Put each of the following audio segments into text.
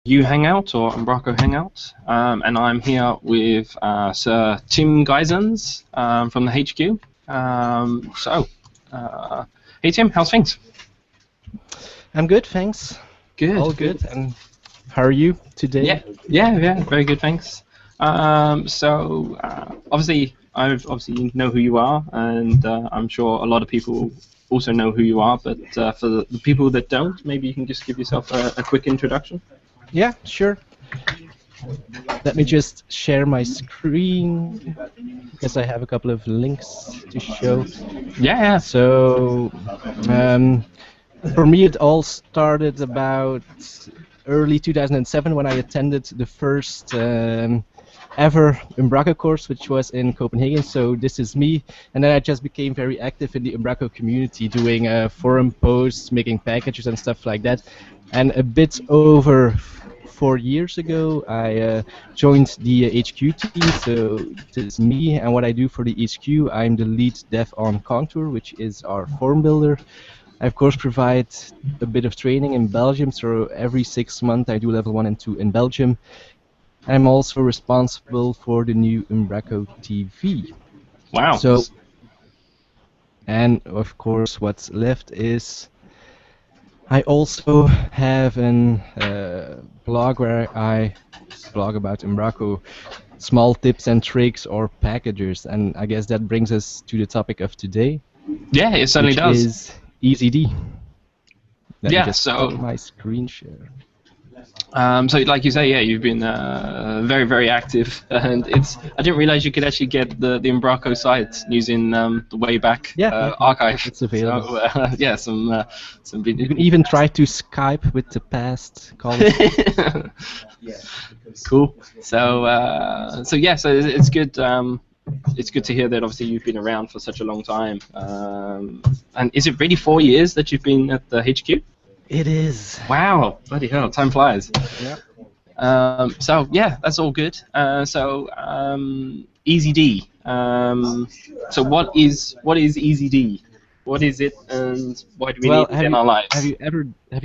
uHangout or Umbraco Hangout, and I'm here with Sir Tim Geyssens from the HQ. Hey Tim, how's things? I'm good, thanks. Good. All good. And how are you today? Yeah, very good, thanks. Obviously, you know who you are, and I'm sure a lot of people also know who you are. But for the people that don't, maybe you can just give yourself a quick introduction. Yeah, sure. Let me just share my screen because I have a couple of links to show. Yeah. So, for me, it all started about early 2007 when I attended the first ever Umbraco course, which was in Copenhagen. So this is me, and then I just became very active in the Umbraco community, doing forum posts, making packages and stuff like that. And a bit over 4 years ago, I joined the HQ team. So this is me, and what I do for the HQ, I'm the lead dev on Contour, which is our forum builder. I of course provide a bit of training in Belgium, so every 6 months I do level 1 and 2 in Belgium. I'm also responsible for the new Umbraco TV. Wow. So, and of course what's left is I also have a blog where I blog about Umbraco, small tips and tricks or packages, and I guess that brings us to the topic of today. Yeah, it certainly does. Which is EazyD. Let me just so my screen share. So like you say, yeah, you've been very, very active, and I didn't realize you could actually get the Umbraco site using the Wayback archive. It's available. So, some you can even try to Skype with the past colleagues. Cool. So it's good. It's good to hear that obviously you've been around for such a long time. And is it really 4 years that you've been at the HQ? It is. Wow, bloody hell, time flies. Yeah. So yeah, that's all good. EazyD. So what is EazyD? What is it, and why do we need it in our lives? Have you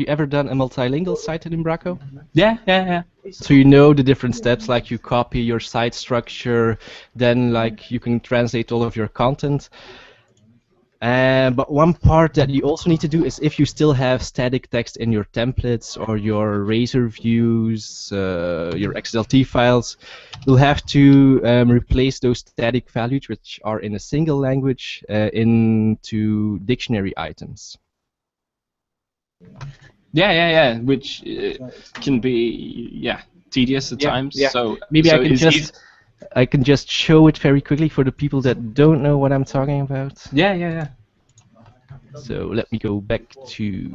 ever done a multilingual site in Umbraco? Yeah. So you know the different steps, like you copy your site structure, then like you can translate all of your content. But one part that you also need to do is if you still have static text in your templates or your Razor views, your XLT files, you'll have to replace those static values, which are in a single language, into dictionary items. Yeah, which can be tedious at times. Yeah. So maybe I can just show it very quickly for the people that don't know what I'm talking about. Yeah. So let me go back to.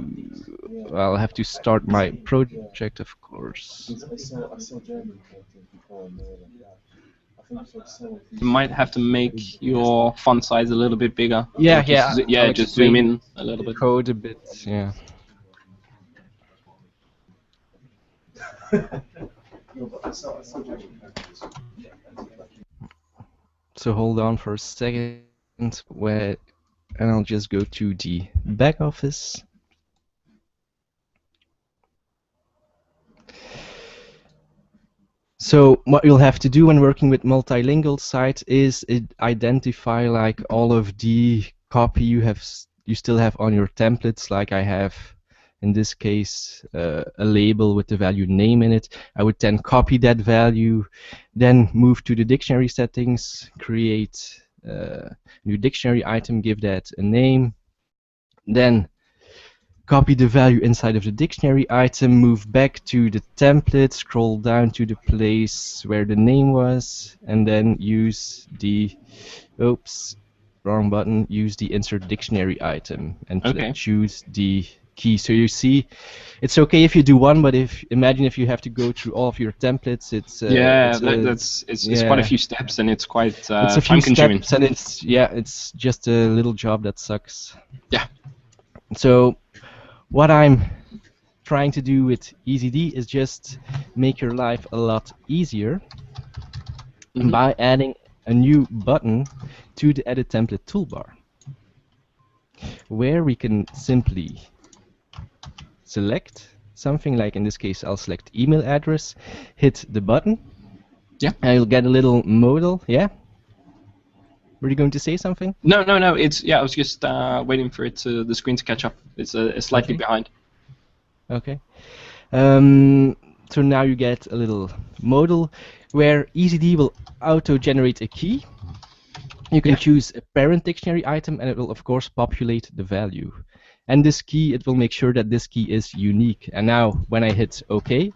I'll have to start my project, of course. You might have to make your font size a little bit bigger. Yeah. Just zoom in a little bit. Code a bit, yeah. So hold on for a second, and I'll just go to the back office. So what you'll have to do when working with multilingual sites is identify like all of the copy you still have on your templates. Like I have, in this case, a label with the value name in it. I would then copy that value, then move to the dictionary settings, create a new dictionary item, give that a name, then copy the value inside of the dictionary item, move back to the template, scroll down to the place where the name was, and then use the, oops, wrong button, use the insert dictionary item and choose the key. So you see, it's okay if you do one, but imagine if you have to go through all of your templates. It's quite a few steps, and it's quite it's a few time-consuming. steps, and it's just a little job that sucks. Yeah. So what I'm trying to do with EazyD is just make your life a lot easier by adding a new button to the Edit Template toolbar, where we can simply select something, like in this case I'll select email address, hit the button, Yeah. and you'll get a little modal. Yeah? Were you going to say something? No. It's I was just waiting for the screen to catch up. It's slightly behind. Okay. So now you get a little modal where EazyD will auto-generate a key. You can choose a parent dictionary item, and it will of course populate the value. And this key, it will make sure that this key is unique. And now when I hit OK,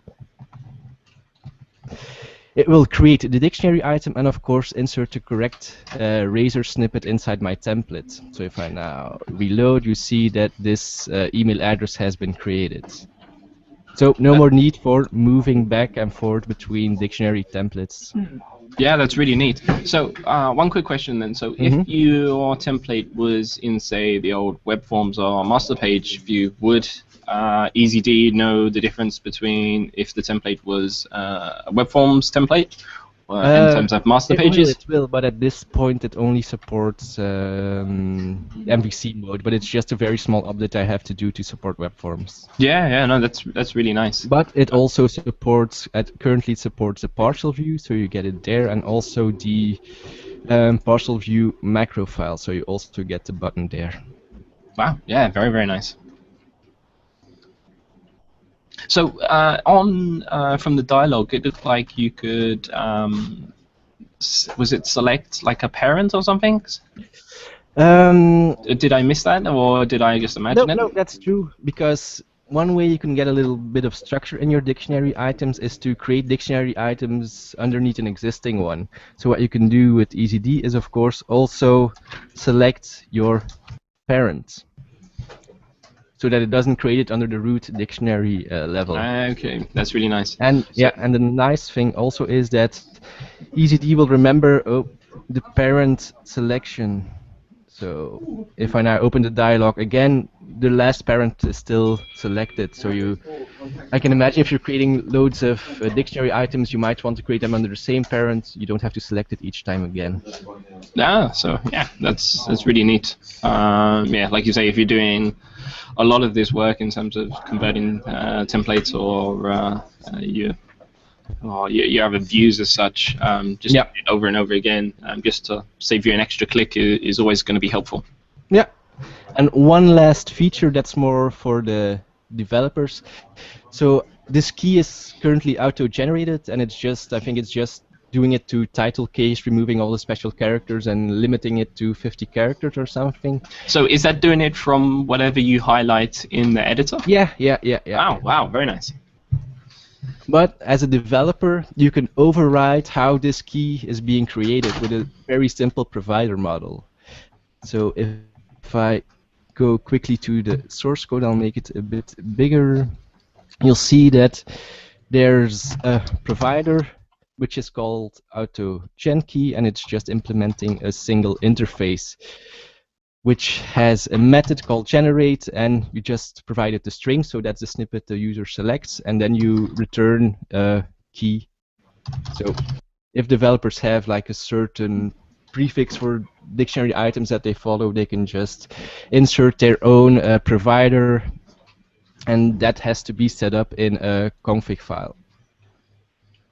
it will create the dictionary item and of course insert the correct razor snippet inside my template. So if I now reload, you see that this email address has been created. So no more need for moving back and forth between dictionary templates. Yeah, that's really neat. So one quick question then. So if your template was in, say, the old web forms or master page view, would EazyD know the difference between if the template was a web forms template in terms of master pages? It will, but at this point it only supports MVC mode, but it's just a very small update I have to do to support web forms. Yeah, no, that's really nice. But it also supports, currently it supports a partial view, so you get it there, and also the partial view macro file, so you also get the button there. Wow, yeah, very, very nice. So from the dialogue, it looked like you could, was it select like a parent or something? Did I miss that, or did I just imagine it? No, that's true, because one way you can get a little bit of structure in your dictionary items is to create dictionary items underneath an existing one. So what you can do with EazyD is, of course, also select your parent, so that it doesn't create it under the root dictionary level. Okay, that's really nice. And and the nice thing also is that EazyD will remember the parent selection. So if I now open the dialog again, the last parent is still selected. So I can imagine if you're creating loads of dictionary items, you might want to create them under the same parent. You don't have to select it each time again. So yeah, that's really neat. Yeah, like you say, if you're doing a lot of this work in terms of converting templates or you have views as such, just over and over again, just to save you an extra click is always going to be helpful. Yeah, and one last feature that's more for the developers. So this key is currently auto-generated, and I think it's just doing it to title case, removing all the special characters and limiting it to 50 characters or something. So is that doing it from whatever you highlight in the editor? Yeah. Wow, very nice. But as a developer, you can override how this key is being created with a very simple provider model. So if I go quickly to the source code, I'll make it a bit bigger. You'll see that there's a provider which is called AutoGenKey, and it's just implementing a single interface which has a method called generate, and you just provide it the string, so that's the snippet the user selects, and then you return a key. So if developers have like a certain prefix for dictionary items that they follow, they can just insert their own provider, and that has to be set up in a config file.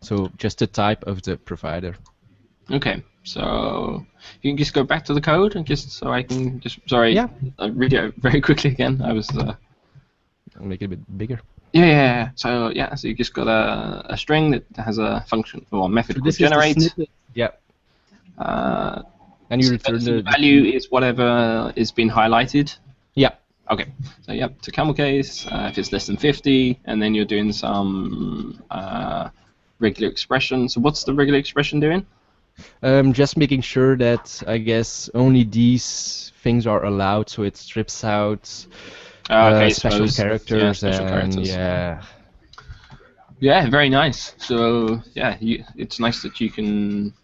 So just the type of the provider. Okay, so you can just go back to the code and just so I can just read it very quickly again. I was. I'll make it a bit bigger. Yeah. So you just got a string that has a function or method called generate. Yeah. And you return the value is whatever is been highlighted. Yeah. Okay. So to camel case, if it's less than 50, and then you're doing some regular expression. So what's the regular expression doing? Just making sure that, I guess, only these things are allowed, so it strips out special characters. Yeah, very nice. So it's nice that you can.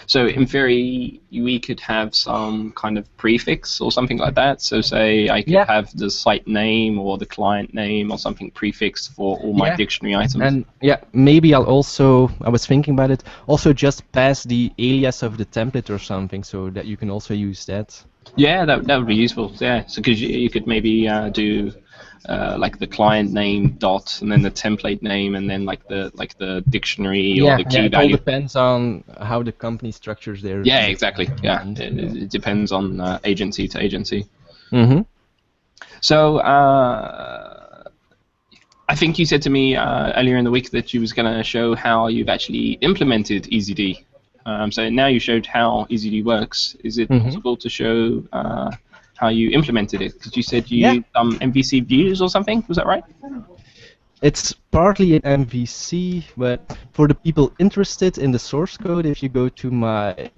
So in theory, we could have some kind of prefix or something like that. So say I could have the site name or the client name or something prefixed for all my dictionary items. And maybe I was thinking about it, also just pass the alias of the template or something, so that you can also use that. Yeah, that would be useful. Yeah, so because you could maybe do like the client name dot and then the template name and then like the dictionary or the key it value. all depends on how the company structures their. Yeah, exactly. Yeah, it depends on agency to agency. Mm-hmm. So I think you said to me earlier in the week that you was going to show how you've actually implemented EazyD. So now you showed how EazyD works. Is it possible to show how you implemented it? Because you said you used MVC views or something. Was that right? It's partly an MVC, but for the people interested in the source code, if you go to my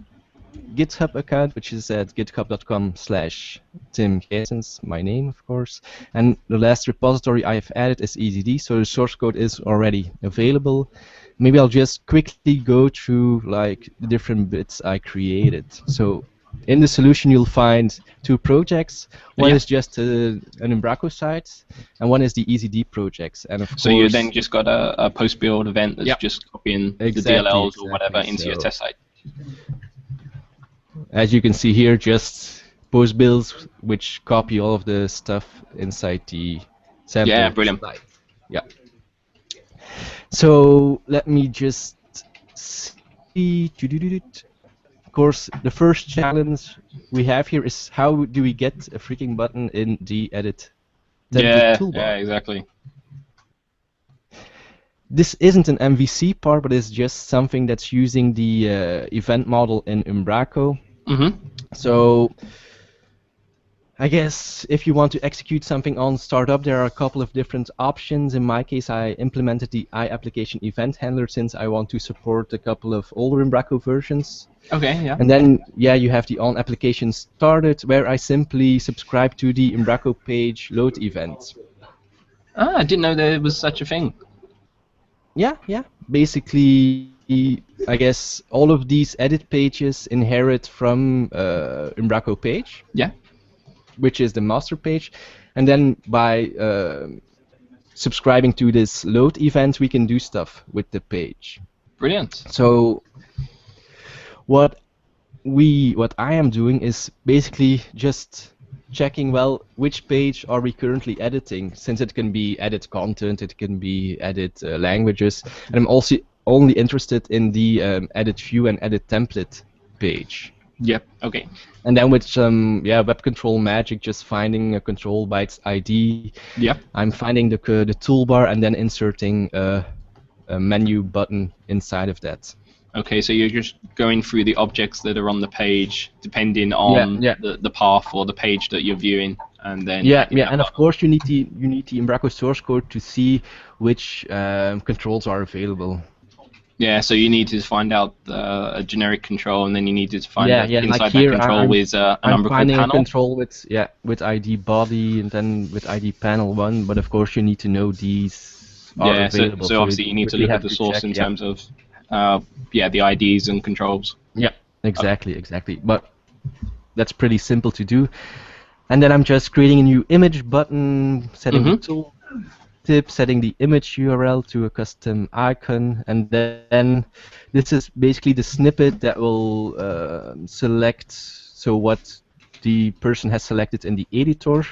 GitHub account, which is at github.com/Tim Geyssens, my name, of course, and the last repository I have added is EazyD, so the source code is already available. Maybe I'll just quickly go through like the different bits I created. So in the solution you'll find two projects. One is just an Umbraco site, and one is the EazyD projects. And of so course, you then just got a post-build event that's just copying the DLLs or whatever into your test site. As you can see here, just post builds which copy all of the stuff inside the sample. Yeah, brilliant. Slide. Yeah. So let me just see. Of course, the first challenge we have here is how do we get a freaking button in the edit template toolbar? Yeah, exactly. This isn't an MVC part, but it's just something that's using the event model in Umbraco. So I guess if you want to execute something on startup, there are a couple of different options. In my case, I implemented the iApplication event handler since I want to support a couple of older Umbraco versions. Okay, yeah. And then, you have the on application started, where I simply subscribe to the Umbraco page load event. Ah, I didn't know there was such a thing. Yeah. Basically, I guess all of these edit pages inherit from Umbraco page. Yeah. Which is the master page, and then by subscribing to this load event, we can do stuff with the page. Brilliant. So what I am doing is basically just checking, well, which page are we currently editing, since it can be edit content, it can be edit languages, and I'm also only interested in the edit view and edit template page. Yep. Okay. And then with some web control magic, just finding a control by its ID. Yep. I'm finding the toolbar and then inserting a menu button inside of that. Okay, so you're just going through the objects that are on the page, depending on the path or the page that you're viewing, and then and of course you need the Umbraco source code to see which controls are available. Yeah, so you need to find out a generic control, and then you need to find inside like that control with an Umbraco finding panel. A control with ID body and then with ID panel 1, but of course you need to know these are available. So obviously you need to look at the source in terms of the IDs and controls. Yeah, exactly. But that's pretty simple to do. And then I'm just creating a new image button, setting the tool tip, setting the image URL to a custom icon, and then this is basically the snippet that will select what the person has selected in the editor.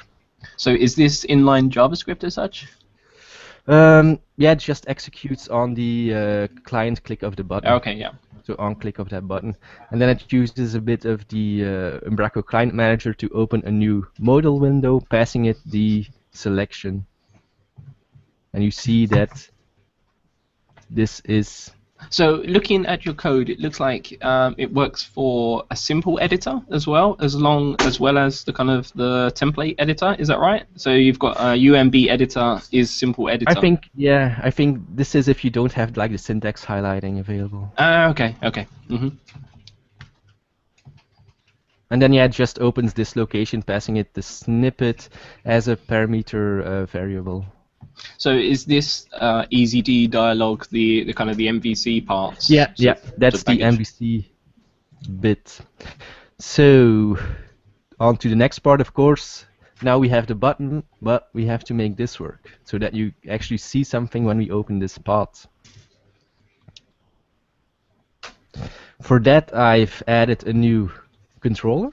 So is this inline JavaScript as such? It just executes on the client click of the button. Okay, yeah. So on click of that button, and then it uses a bit of the Umbraco Client Manager to open a new modal window, passing it the selection. And you see that this is... So looking at your code, it looks like it works for a simple editor as well as the kind of the template editor. Is that right? So you've got UMB editor is simple editor. I think this is if you don't have like the syntax highlighting available. Okay. And then it just opens this location, passing it the snippet as a parameter variable. So is this EazyD dialog the kind of the MVC parts? Yeah, that's the MVC bit. So on to the next part, of course. Now we have the button, but we have to make this work so that you actually see something when we open this part. For that, I've added a new controller.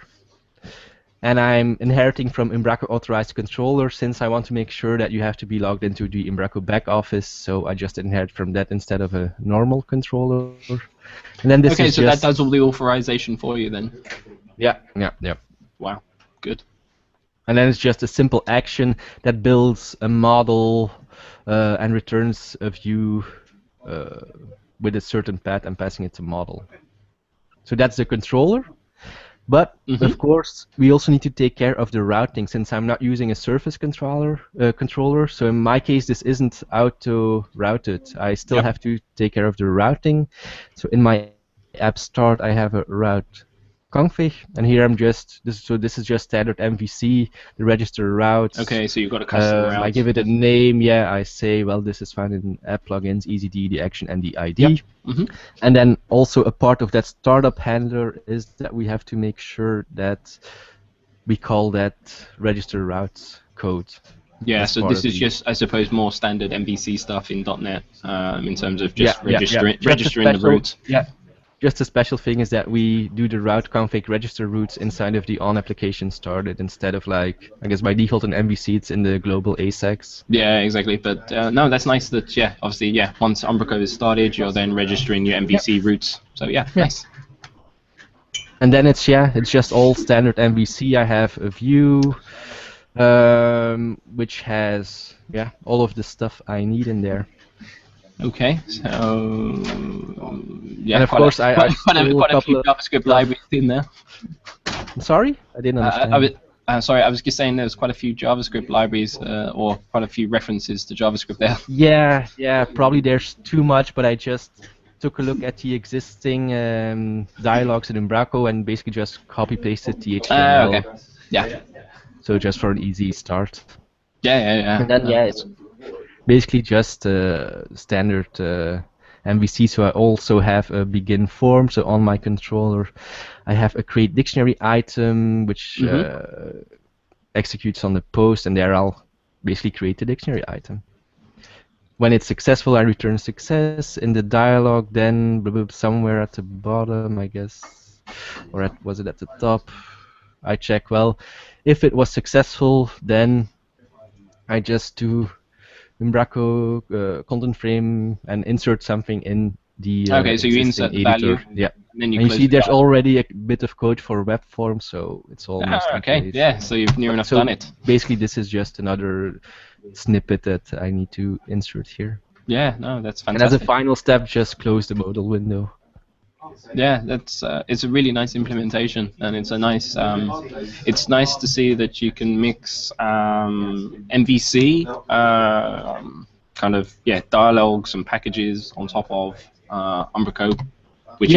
and I'm inheriting from Umbraco authorized controller since I want to make sure that you have to be logged into the Umbraco back office. So I just inherit from that instead of a normal controller. And then this okay, is so just, that does all the authorization for you then. Yeah. Wow, good. And then it's just a simple action that builds a model and returns a view with a certain path and passing it to model. So that's the controller. But of course, we also need to take care of the routing since I'm not using a surface controller. So in my case, this isn't auto-routed. I still have to take care of the routing. So in my app start, I have a route config, and here I'm just this is just standard MVC, the register routes. Okay, so you've got a custom route. I give it a name. Yeah, I say, well, this is found in app plugins, EazyD, the action, and the ID. And then also a part of that startup handler is that we have to make sure that we call that register routes code. Yeah, so this is just, I suppose, more standard MVC stuff in .NET in terms of just registering the routes. Yeah. Just a special thing is that we do the route config register routes inside of the on application started instead of, like, I guess by default in MVC it's in the global ASACs. Yeah, exactly. But no, that's nice that, obviously, once Umbraco is started, you're then registering your MVC routes. So nice. And then it's just all standard MVC. I have a view which has all of the stuff I need in there. Okay, so and of course I quite a few JavaScript libraries in there. Sorry, I didn't understand. Sorry, I was just saying there's quite a few JavaScript libraries or quite a few references to JavaScript there. Yeah, probably there's too much, but I just took a look at the existing dialogues in Umbraco and basically just copy pasted the HTML. Okay. Yeah. So just for an easy start. Yeah. And then it's basically just standard MVC. So I also have a begin form. So on my controller, I have a create dictionary item which executes on the post, and there I'll basically create the dictionary item. When it's successful, I return success. In the dialog, then somewhere at the bottom, I guess, or was it at the top? I check. Well, if it was successful, then I just do Umbraco content frame and insert something in the okay, so you insert the value. Yeah. And then you see there's already a bit of code for web form, so it's almost okay. Yeah, so you've near enough done it. Basically, this is just another snippet that I need to insert here. Yeah, no, that's fantastic. And as a final step, just close the modal window. Yeah, that's it's a really nice implementation, and it's a nice. It's nice to see that you can mix MVC, kind of dialogues and packages on top of Umbraco, which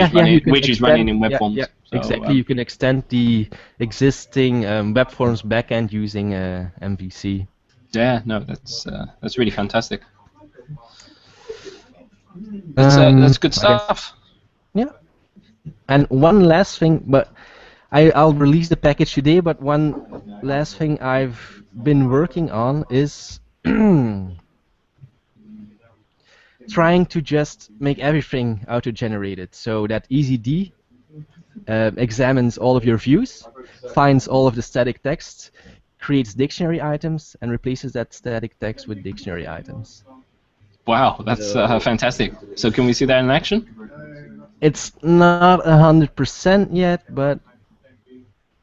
is running in web forms. Yeah, so, exactly. You can extend the existing web forms backend using MVC. Yeah, no, that's really fantastic. That's good stuff. Yeah. And one last thing, but I'll release the package today, but one last thing I've been working on is trying to just make everything auto-generated, so that EazyD examines all of your views, finds all of the static text, creates dictionary items, and replaces that static text with dictionary items. Wow, that's fantastic. So can we see that in action? It's not 100% yet, but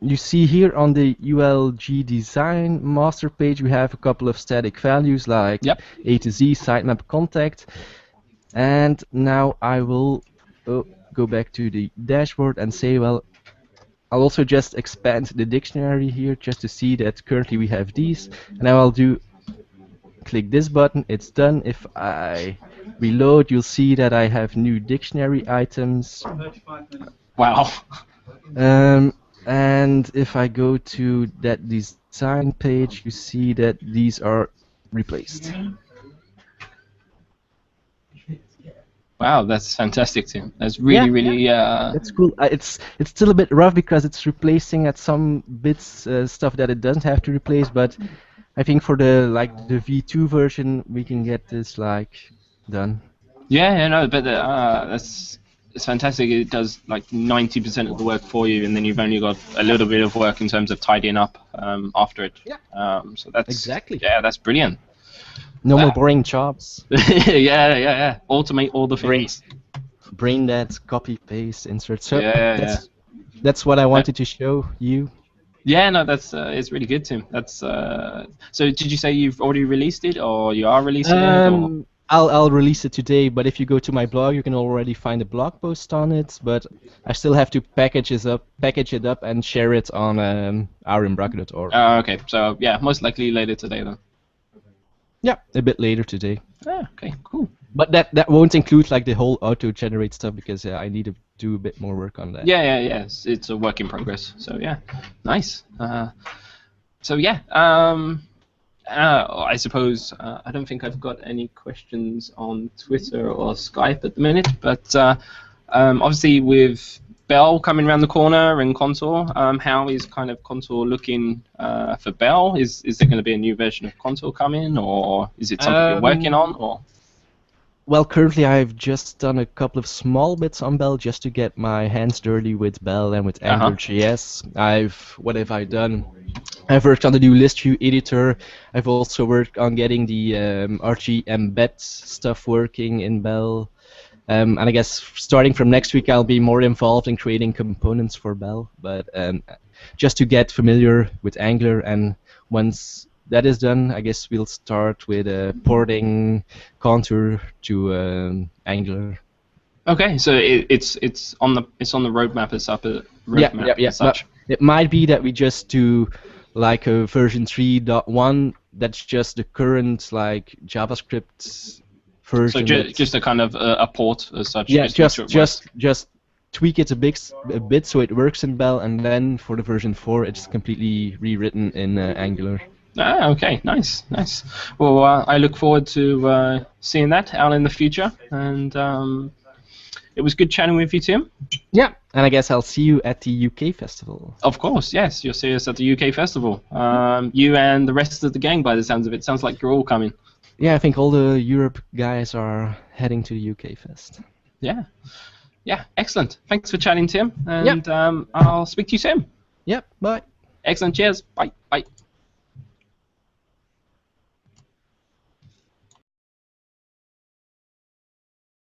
you see here on the ULG design master page we have a couple of static values like A to Z, sitemap, contact. And now I will go back to the dashboard and say, well, I'll also just expand the dictionary here just to see that currently we have these. And now I'll click this button, it's done. If I reload, you'll see that I have new dictionary items. Wow. And if I go to that design page, you see that these are replaced. Wow, that's fantastic, Tim. That's really That's cool. It's still a bit rough because it's replacing at some bits stuff that it doesn't have to replace, but I think for the V2 version we can get this done. Yeah, no, but it's fantastic. It does like 90% of the work for you, and then you've only got a little bit of work in terms of tidying up after it. Yeah. So that's Exactly. Yeah, that's brilliant. No more boring jobs. yeah. Automate all the things. Brain that, copy, paste, insert. So Yeah. that's what I wanted to show you. Yeah, no, that's it's really good, Tim. That's so. Did you say you've already released it, or you are releasing it? Or? I'll release it today, but if you go to my blog, you can already find a blog post on it. But I still have to package it up, and share it on Umbraco.org. Okay, so yeah, most likely later today then. Yeah, a bit later today. Ah, okay, cool. But that won't include like the whole auto-generate stuff, because I need to do a bit more work on that. Yeah. It's a work in progress. So yeah, nice. So yeah, I suppose I don't think I've got any questions on Twitter or Skype at the minute, but obviously with Bell coming around the corner and Contour, how is kind of Contour looking for Bell? Is there going to be a new version of Contour coming, or is it something you're working on? Or well, currently I've just done a couple of small bits on Bell just to get my hands dirty with Bell and with AngularJS. What have I done? I've worked on the new list view editor. I've also worked on getting the RG embed stuff working in Bell. And I guess starting from next week I'll be more involved in creating components for Bell. But just to get familiar with Angular, and once that is done, I guess we'll start with porting Contour to Angular. Okay, so it's on the roadmap as such. As such. It might be that we just do like a version 3.1. That's just the current like JavaScript version. So just a kind of a port as such. Yeah, just tweak it a bit so it works in Bell, and then for the version 4, it's completely rewritten in Angular. Ah, okay, nice. Well, I look forward to seeing that out in the future, and it was good chatting with you, Tim. Yeah, and I guess I'll see you at the UK festival. Of course, yes, you'll see us at the UK festival. You and the rest of the gang, by the sounds of it. Sounds like you're all coming. Yeah, I think all the Europe guys are heading to the UK Fest. Yeah, excellent. Thanks for chatting, Tim, and I'll speak to you soon. Yep, bye. Excellent, cheers. Bye.